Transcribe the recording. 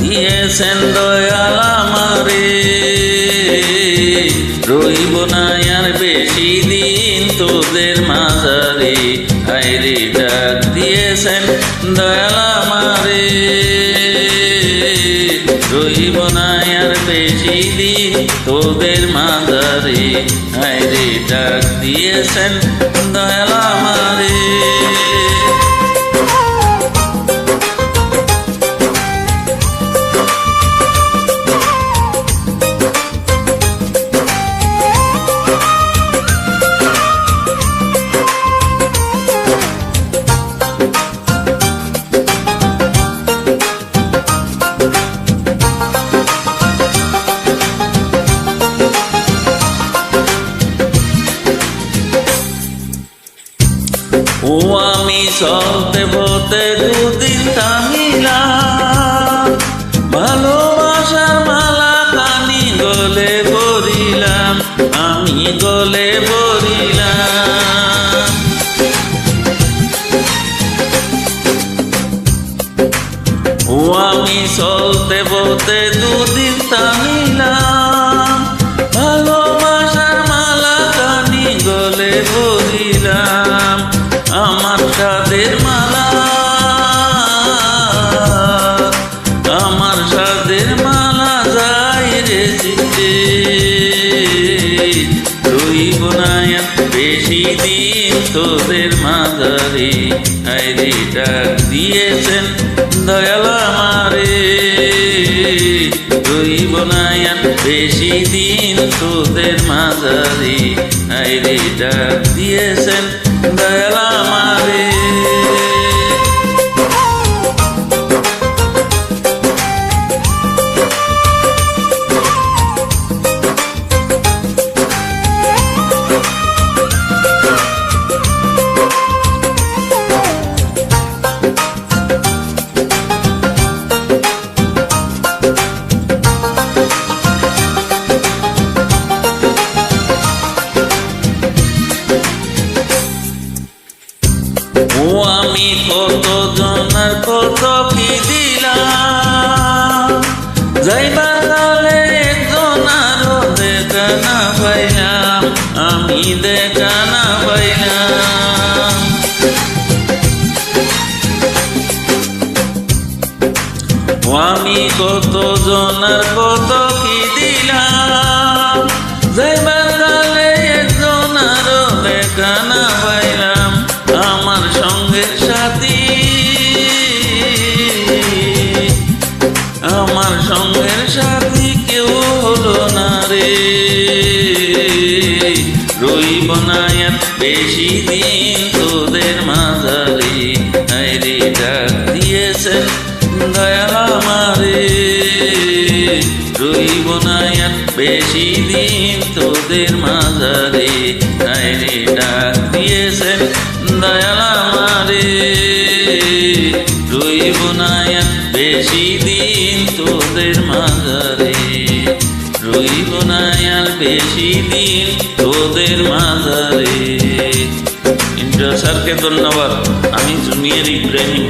দিয়েছেন দয়াল আমারে, রইব না আর বেশি দিন তোদের মাঝারে। আইরে ডাক দিয়েছেন দয়াল আমারে, রইব না আর বেশি দিন তোদের মাঝারে। আইরে ডাক দিয়েছেন দয়াল আমারে। ও আমি চলতে বলতে দুদিন থামিলাম, ভালোবাসার মালা কানি গলে পরিলাম, আমি গলে পরিলাম। ও আমি চলতে বলতে দুদিন থামিলাম, ভালোবাসার মালা কানি গলে পরিলাম। আমার সাদের মালা, আমার সাদের মালা যাই রে জিতে, রইব না বেশি দিন তোদের মাঝারে। আইরে ডাক দিয়েছেন দয়াল আমারে, রইব না বেশি দিন তোদের মাঝারে। আইরে ডাক দিয়েছেন দয়াল আমারে। ও আমি কত জনের কত কি দিলাম, যাইবার কালে একজন আরো দেখা না পাইলাম, আমি দেখা না পাইলাম। ও আমি কত জনের কত কি দিলাম, যাইবার কালে একজন আরো দেখা না পাইলাম। আমার সঙ্গের সাথী, আমার সঙ্গের সাথী কেউ হলো না রে, রইব না আর বেশি দিন তোদের মাঝারে। আইরে ডাক দিয়েছেন দয়াল আমারে, রইব না আর বেশি দিন তোদের মাঝারে। আইরে ডাক দিয়েছেন দয়াল আমারে, রইব না আর বেশি দিন তোদের মাঝারে, রইব না আর বেশি দিন তোদের মাঝারে। ইন্দ্র স্যারকে ধন্যবাদ। আমি জুনিয়র ইব্রাহিম।